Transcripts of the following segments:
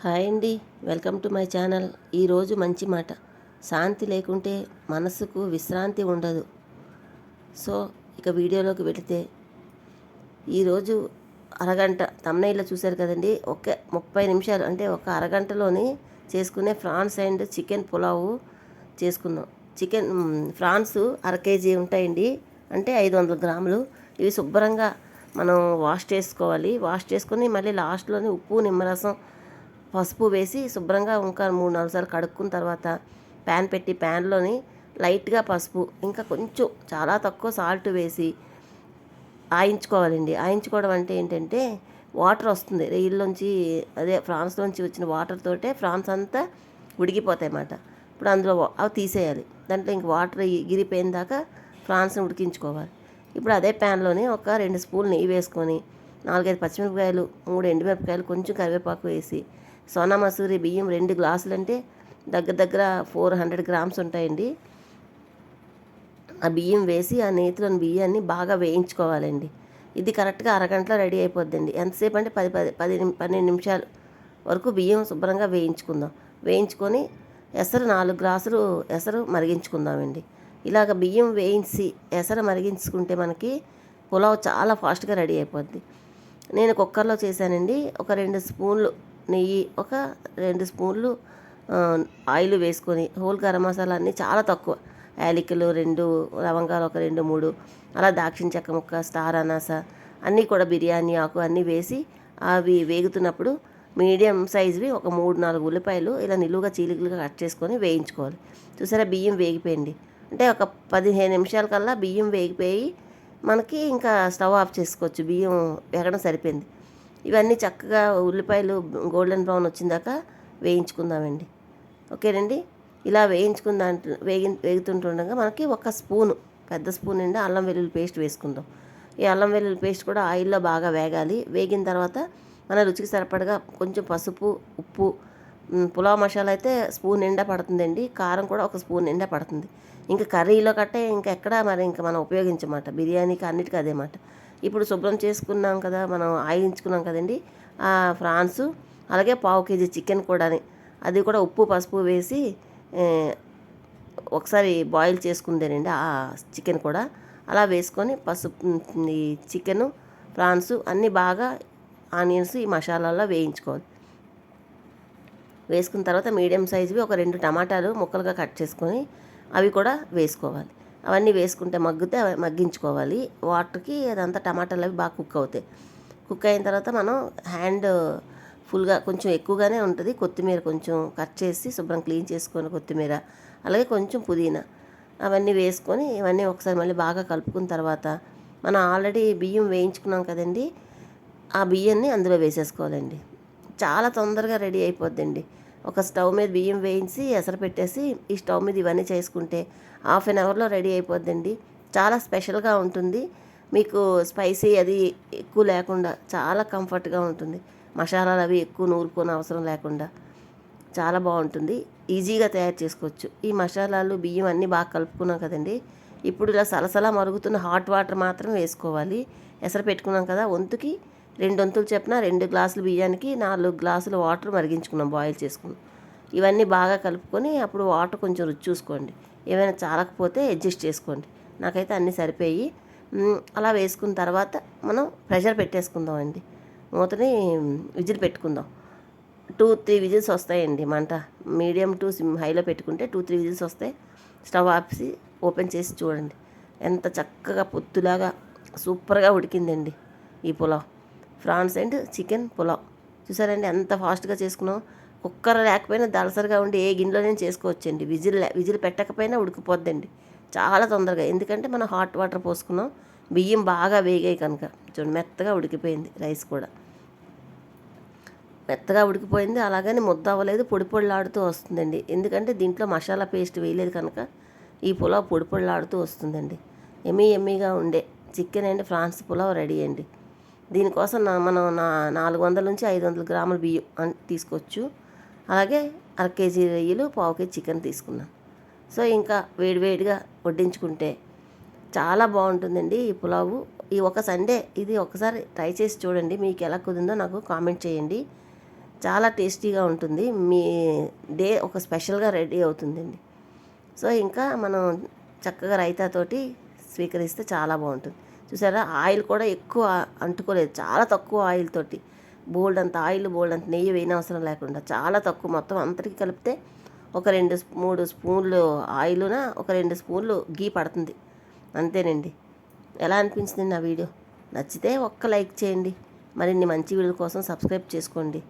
Hi అండి. Welcome to my channel. ఈరోజు మంచి మాట. శాంతి లేకుంటే మనసుకు విశ్రాంతి ఉండదు. సో ఇక వీడియోలోకి వెళితే ఈరోజు అరగంట తమ్నైల్లో చూశారు కదండి. 30 నిమిషాలు అంటే ఒక అరగంటలోని చేసుకునే ఫ్రాన్స్ అండ్ చికెన్ పులావు చేసుకుందాం. ఫ్రాన్స్ అర కేజీ ఉంటాయండి, అంటే 500 గ్రాములు. ఇవి శుభ్రంగా మనం వాష్ చేసుకోవాలి. వాష్ చేసుకొని మళ్ళీ లాస్ట్లోని ఉప్పు, నిమ్మరసం, పసుపు వేసి శుభ్రంగా ఇంకా 3-4 సార్లు కడుక్కున్న తర్వాత ప్యాన్ పెట్టి ప్యాన్లోని లైట్గా పసుపు ఇంకా కొంచెం చాలా తక్కువ సాల్ట్ వేసి ఆయించుకోవాలండి. ఆయించుకోవడం అంటే ఏంటంటే వాటర్ వస్తుంది రొయ్యల్లోంచి, అదే ఫ్రాన్స్లోంచి వచ్చిన వాటర్ తోటే ఫ్రాన్స్ అంతా ఉడికిపోతాయి అన్నమాట. ఇప్పుడు అందులో అవి తీసేయాలి. దాంట్లో ఇంక వాటర్ ఎగిరిపోయిన దాకా ఫ్రాన్స్ని ఉడికించుకోవాలి. ఇప్పుడు అదే ప్యాన్లోని ఒక 2 స్పూన్లు నెయ్యి వేసుకొని 4-5 పచ్చిమిరపకాయలు, 3 ఎండుమిరపకాయలు, కొంచెం కరివేపాకు వేసి సోనా మసూరి బియ్యం 2 గ్లాసులు అంటే దగ్గర దగ్గర 400 గ్రామ్స్ ఉంటాయండి. ఆ బియ్యం వేసి ఆ నేతిలోని బియ్యాన్ని బాగా వేయించుకోవాలండి. ఇది కరెక్ట్గా అరగంటలో రెడీ అయిపోద్దండి. ఎంతసేపు అంటే 12 నిమిషాలు వరకు బియ్యం శుభ్రంగా వేయించుకుందాం. వేయించుకొని ఎసరు 4 గ్లాసులు ఎసరు మరిగించుకుందామండి. ఇలాగ బియ్యం వేయించి ఎసరు మరిగించుకుంటే మనకి పులావ్ చాలా ఫాస్ట్గా రెడీ అయిపోద్ది. నేను కుక్కర్లో చేశానండి. ఒక 2 స్పూన్లు నెయ్యి, ఒక 2 స్పూన్లు ఆయిల్ వేసుకొని హోల్ గరం మసాలా అన్నీ చాలా తక్కువ, యాలకులు 2, లవంగాలు ఒక 2-3, అలా దాల్చిన చెక్క ముక్క, స్టార్ అనాస అన్నీ కూడా, బిర్యానీ ఆకు అన్నీ వేసి అవి వేగుతున్నప్పుడు మీడియం సైజువి ఒక 3-4 ఉల్లిపాయలు ఇలా నిలువుగా చీలికలుగా కట్ చేసుకొని వేయించుకోవాలి. చూసారా, బియ్యం వేగిపోయింది అంటే ఒక 15 నిమిషాల కల్లా బియ్యం వేగిపోయి మనకి ఇంకా స్టవ్ ఆఫ్ చేసుకోవచ్చు. బియ్యం వేగడం సరిపోయింది. ఇవన్నీ చక్కగా ఉల్లిపాయలు గోల్డెన్ బ్రౌన్ వచ్చిందాకా వేయించుకుందామండి. ఓకేనండి. ఇలా వేయించుకున్న దాంట్లో వేగుతుంటుండగా మనకి ఒక స్పూను, పెద్ద స్పూన్ నిండా అల్లం వెల్లుల్లి పేస్ట్ వేసుకుందాం. ఈ అల్లం వెల్లుల్లి పేస్ట్ కూడా ఆయిల్లో బాగా వేగాలి. వేగిన తర్వాత మన రుచికి సరిపడగా కొంచెం పసుపు, ఉప్పు, పులావ్ మసాలా అయితే స్పూన్ నిండా పడుతుందండి. కారం కూడా ఒక స్పూన్ నిండా పడుతుంది. ఇంకా కర్రీలో కట్టే ఇంకా ఎక్కడ మరి ఇంకా మనం ఉపయోగించమాట, బిర్యానీకి అన్నిటికీ అదే మాట. ఇప్పుడు శుభ్రం చేసుకున్నాం కదా, మనం ఆయించుకున్నాం కదండి ఆ ఫ్రాన్స్, అలాగే 1/4 కేజీ చికెన్ కూడా, అది కూడా ఉప్పు పసుపు వేసి ఒకసారి బాయిల్ చేసుకుందేనండి ఆ చికెన్ కూడా. అలా వేసుకొని పసుపు, ఈ చికెను, ఫ్రాన్స్ అన్నీ బాగా ఆనియన్స్ ఈ మసాలాల్లో వేయించుకోవాలి. వేసుకున్న తర్వాత మీడియం సైజువి ఒక 2 టమాటాలు ముక్కలుగా కట్ చేసుకొని అవి కూడా వేసుకోవాలి. అవన్నీ వేసుకుంటే మగ్గించుకోవాలి. వాటర్కి అదంతా టమాటాలు అవి బాగా కుక్ అవుతాయి. కుక్ అయిన తర్వాత మనం ఫుల్గా కొంచెం ఎక్కువగానే ఉంటుంది కొత్తిమీర కొంచెం కట్ చేసి శుభ్రం క్లీన్ చేసుకొని కొత్తిమీర, అలాగే కొంచెం పుదీనా అవన్నీ వేసుకొని ఇవన్నీ ఒకసారి మళ్ళీ బాగా కలుపుకున్న తర్వాత మనం ఆల్రెడీ బియ్యం వేయించుకున్నాం కదండి, ఆ బియ్యాన్ని అందులో వేసేసుకోవాలండి. చాలా తొందరగా రెడీ అయిపోద్దండి. ఒక స్టవ్ మీద బియ్యం వేయించి ఎసరు పెట్టేసి ఈ స్టవ్ మీద ఇవన్నీ చేసుకుంటే 1/2 అవర్లో రెడీ అయిపోద్దండి. చాలా స్పెషల్గా ఉంటుంది. మీకు స్పైసీ అది ఎక్కువ లేకుండా చాలా కంఫర్ట్గా ఉంటుంది. మసాలాలు అవి ఎక్కువ నూరుకోని అవసరం లేకుండా చాలా బాగుంటుంది. ఈజీగా తయారు చేసుకోవచ్చు. ఈ మసాలాలు బియ్యం అన్నీ బాగా కలుపుకున్నాం కదండి. ఇప్పుడు ఇలా సలసలా మరుగుతున్న హాట్ వాటర్ మాత్రం వేసుకోవాలి. ఎసరు పెట్టుకున్నాం కదా, వంతుకి 2 వంతులు చెప్పిన 2 గ్లాసులు బియ్యానికి 4 గ్లాసులు వాటర్ మరిగించుకున్నాం, బాయిల్ చేసుకున్నాం. ఇవన్నీ బాగా కలుపుకొని అప్పుడు వాటర్ కొంచెం రుచి చూసుకోండి. ఏమైనా చాలకపోతే అడ్జస్ట్ చేసుకోండి. నాకైతే అన్నీ సరిపోయి అలా వేసుకున్న తర్వాత మనం ప్రెషర్ పెట్టేసుకుందాం అండి. మూతని విజిల్ పెట్టుకుందాం. 2-3 విజిల్స్ వస్తాయండి. మంట మీడియం టు హైలో పెట్టుకుంటే 2-3 విజిల్స్ వస్తాయి. స్టవ్ ఆపేసి ఓపెన్ చేసి చూడండి, ఎంత చక్కగా పొత్తులాగా సూపర్గా ఉడికిందండి ఈ pulao. Prawns and chicken pulao చూసారండి ఎంత ఫాస్ట్గా చేసుకున్నాం. కుక్కర్ లేకపోయినా దళసరిగా ఉండి ఏ గిన్నెలోనే చేసుకోవచ్చండి. విజిల్ పెట్టకపోయినా ఉడికిపోద్దండి చాలా తొందరగా. ఎందుకంటే మనం హాట్ వాటర్ పోసుకున్నాం, బియ్యం బాగా వేగాయి కనుక. చూడండి, మెత్తగా ఉడికిపోయింది. రైస్ కూడా మెత్తగా ఉడికిపోయింది. అలాగని ముద్ద అవ్వలేదు, పొడి పొడిలాడుతూ వస్తుందండి. ఎందుకంటే దీంట్లో మసాలా పేస్ట్ వేయలేదు కనుక ఈ పులావ్ పొడి పొడిలాడుతూ వస్తుందండి. ఎమ్మీగా ఉండే chicken and prawns pulao ready అండి. దీనికోసం మనం 400 నుంచి 500 గ్రాముల బియ్యం తీసుకోవచ్చు. అలాగే అర కేజీ రొయ్యలు, 1/4 కేజీ చికెన్ తీసుకున్నాం. సో ఇంకా వేడివేడిగా వడ్డించుకుంటే చాలా బాగుంటుందండి ఈ పులావు. ఈ ఒక సండే ఇది ఒకసారి ట్రై చేసి చూడండి. మీకు ఎలా కుదిరిందో నాకు కామెంట్ చేయండి. చాలా టేస్టీగా ఉంటుంది. మీ డే ఒక స్పెషల్గా రెడీ అవుతుందండి. సో ఇంకా మనం చక్కగా రైతాతోటి స్వీకరిస్తే చాలా బాగుంటుంది. చూసారా, ఆయిల్ కూడా ఎక్కువ అంటుకోలేదు, చాలా తక్కువ ఆయిల్ తోటి బోల్డ్ అంత ఆయిల్ బోల్డ్ అంత నెయ్యి వేయనవసరం లేకుండా చాలా తక్కువ, మొత్తం అంతటికి కలిపితే ఒక 3 స్పూన్లు ఆయిలున ఒక 2 స్పూన్లు గీ పడుతుంది అంతేనండి. ఎలా అనిపించింది నా వీడియో? నచ్చితే ఒక్క లైక్ చేయండి. మరిన్ని మంచి వీడియోల కోసం సబ్స్క్రైబ్ చేసుకోండి.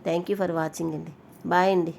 థ్యాంక్ యూ ఫర్ వాచింగ్ అండి. బాయ్ అండి.